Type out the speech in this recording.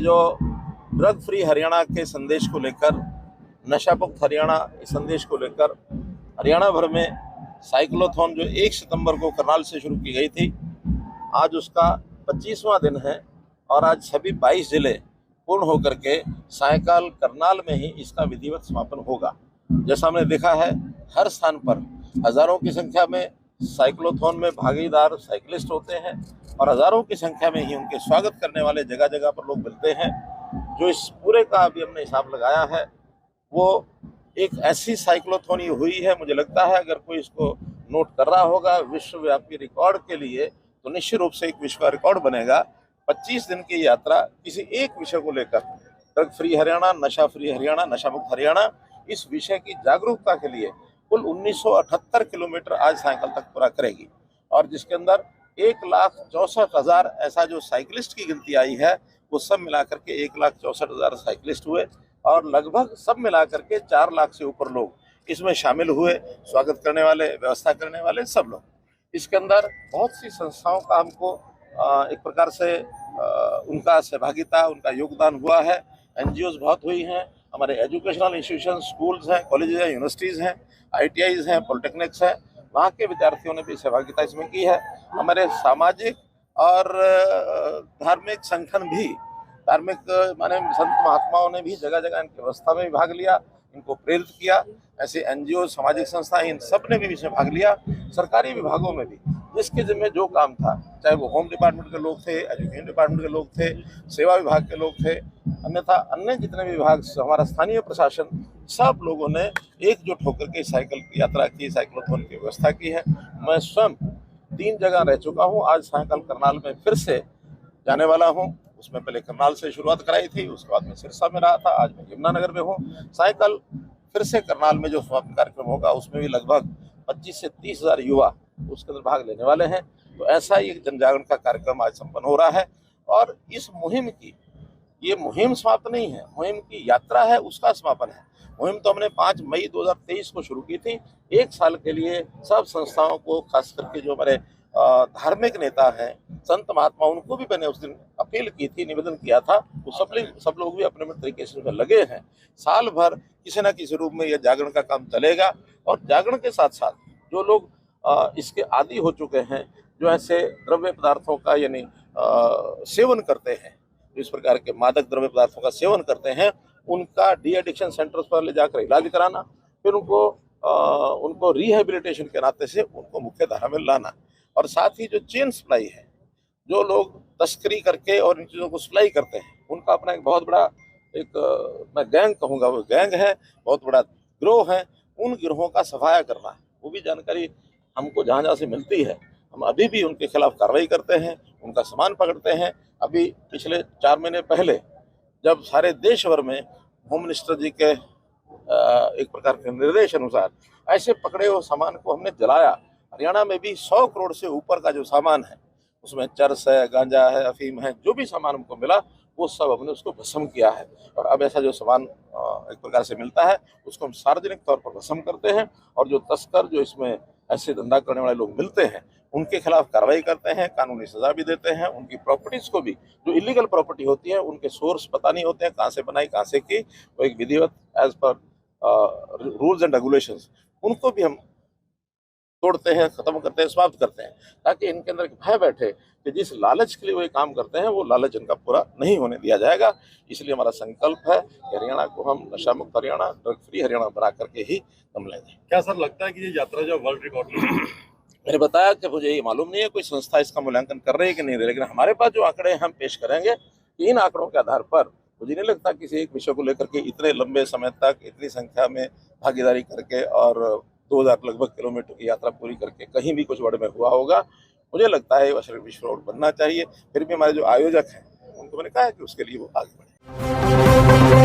जो drug free Haryana के संदेश को लेकर, नशा मुक्त हरियाणा इस संदेश को लेकर हरियाणा भर में साइक्लोथॉन जो 1 सितंबर को करनाल से शुरू की गई थी, आज उसका 25वां दिन है और आज सभी 22 जिले पूर्ण होकर के सायकाल करनाल में ही इसका विधिवत समापन होगा। जैसा हमने देखा है, हर स्थान पर हजारों की संख्या में साइक्लोथॉन में भागीदार साइकिलिस्ट होते हैं और हजारों की संख्या में ही उनके स्वागत करने वाले जगह जगह पर लोग मिलते हैं। जो इस पूरे का अभी हमने हिसाब लगाया है, वो एक ऐसी साइक्लोथॉन हुई है, मुझे लगता है अगर कोई इसको नोट कर रहा होगा विश्वव्यापी रिकॉर्ड के लिए, तो निश्चित रूप से एक विश्व रिकॉर्ड बनेगा। 25 दिन की यात्रा किसी एक विषय को लेकर, ड्रग फ्री हरियाणा, नशा फ्री हरियाणा, नशा मुक्त हरियाणा, इस विषय की जागरूकता के लिए कुल 1978 किलोमीटर आज सायकल तक पूरा करेगी और जिसके अंदर 1,64,000 ऐसा जो साइकिलिस्ट की गिनती आई है, वो सब मिलाकर के 1,64,000 साइकिलिस्ट हुए और लगभग सब मिलाकर के 4 लाख से ऊपर लोग इसमें शामिल हुए, स्वागत करने वाले, व्यवस्था करने वाले सब लोग। इसके अंदर बहुत सी संस्थाओं का हमको एक प्रकार से उनका सहभागिता, उनका योगदान हुआ है। NGOs बहुत हुई हैं, हमारे एजुकेशनल इंस्टीट्यूशन, स्कूल्स हैं, कॉलेजेस हैं, यूनिवर्सिटीज़ हैं, ITIs हैं, पॉलिटेक्निक्स हैं, वहाँ के विद्यार्थियों ने भी सहभागिता इसमें की है। हमारे सामाजिक और धार्मिक संगठन भी, धार्मिक माने संत महात्माओं ने भी जगह जगह इनकी व्यवस्था में भाग लिया, इनको प्रेरित किया। ऐसे NGO, सामाजिक संस्थाएं, इन सब ने भी इसमें भाग लिया। सरकारी विभागों में भी जिसके जिम्मे जो काम था, चाहे वो होम डिपार्टमेंट के लोग थे, एजुकेशन डिपार्टमेंट के लोग थे, सेवा विभाग के लोग थे, अन्यथा अन्य जितने भी विभाग, हमारा स्थानीय प्रशासन, सब लोगों ने एकजुट होकर के साइकिल की यात्रा की, साइक्लोथॉन की व्यवस्था की है। मैं स्वयं 3 जगह रह चुका हूँ, आज सायकाल करनाल में फिर से जाने वाला हूँ। उसमें पहले करनाल से शुरुआत कराई थी, उसके बाद में सिरसा में रहा था, आज मैं यमुनानगर में हूँ। सायकाल फिर से करनाल में जो समापन कार्यक्रम होगा, उसमें भी लगभग 25 से 30 हज़ार युवा उसके अंदर भाग लेने वाले हैं। तो ऐसा ही एक जन जागरण का कार्यक्रम आज संपन्न हो रहा है और इस मुहिम की, ये मुहिम समाप्त नहीं है, मुहिम की यात्रा है, उसका समापन है। मुहिम तो हमने 5 मई 2023 को शुरू की थी। 1 साल के लिए सब संस्थाओं को, खास करके जो हमारे धार्मिक नेता हैं, संत महात्मा, उनको भी मैंने उस दिन अपील की थी, निवेदन किया था। वो सब लोग भी अपने तरीके से लगे हैं। साल भर किसी न किसी रूप में यह जागरण का काम चलेगा और जागरण के साथ साथ जो लोग इसके आदी हो चुके हैं, जो ऐसे द्रव्य पदार्थों का यानी सेवन करते हैं, इस प्रकार के मादक द्रव्य पदार्थों का सेवन करते हैं, उनका डी एडिक्शन सेंटर्स पर ले जाकर इलाज कराना, फिर उनको रिहेबिलिटेशन के नाते से उनको मुख्य धारा में लाना। और साथ ही जो चेन सप्लाई है, जो लोग तस्करी करके और इन चीज़ों को सप्लाई करते हैं, उनका अपना एक बहुत बड़ा मैं गैंग कहूँगा, वो गैंग है, बहुत बड़ा गिरोह है। उन गिरोहों का सफाया करना, वो भी जानकारी हमको जहाँ जहाँ से मिलती है, हम अभी भी उनके खिलाफ कार्रवाई करते हैं, उनका सामान पकड़ते हैं। अभी पिछले 4 महीने पहले जब सारे देश भर में होम मिनिस्टर जी के एक प्रकार के निर्देश अनुसार ऐसे पकड़े हुए सामान को हमने जलाया, हरियाणा में भी 100 करोड़ से ऊपर का जो सामान है, उसमें चरस है, गांजा है, अफीम है, जो भी सामान हमको मिला वो सब हमने उसको भस्म किया है। और अब ऐसा जो सामान एक प्रकार से मिलता है, उसको हम सार्वजनिक तौर पर भस्म करते हैं और जो तस्कर, जो इसमें ऐसे धंधा करने वाले लोग मिलते हैं, उनके खिलाफ कार्रवाई करते हैं, कानूनी सजा भी देते हैं। उनकी प्रॉपर्टीज को भी, जो इलीगल प्रॉपर्टी होती है, उनके सोर्स पता नहीं होते हैं, कहाँ से बनाई, कहाँ से की, वो एक विधिवत as per rules and regulations, उनको भी हम तोड़ते हैं, खत्म करते हैं, समाप्त करते हैं, ताकि इनके अंदर भय बैठे कि जिस लालच के लिए वो काम करते हैं, वो लालच इनका पूरा नहीं होने दिया जाएगा। इसलिए हमारा संकल्प है कि हरियाणा को हम नशा मुक्त हरियाणा, ड्रग फ्री हरियाणा बना करके ही हम लेंगे। क्या सर लगता है कि ये यात्रा जो वर्ल्ड रिकॉर्ड मैंने बताया कि मुझे ये मालूम नहीं है कोई संस्था इसका मूल्यांकन कर रही है कि नहीं, लेकिन हमारे पास जो आंकड़े हम पेश करेंगे, इन आंकड़ों के आधार पर मुझे नहीं लगता किसी एक विषय को लेकर के इतने लंबे समय तक इतनी संख्या में भागीदारी करके और 2000 लगभग किलोमीटर की यात्रा पूरी करके कहीं भी कुछ बड़े में हुआ होगा। मुझे लगता है विश्व रिकॉर्ड बनना चाहिए। फिर भी हमारे जो आयोजक हैं, उनको मैंने कहा है कि उसके लिए वो आगे बढ़े।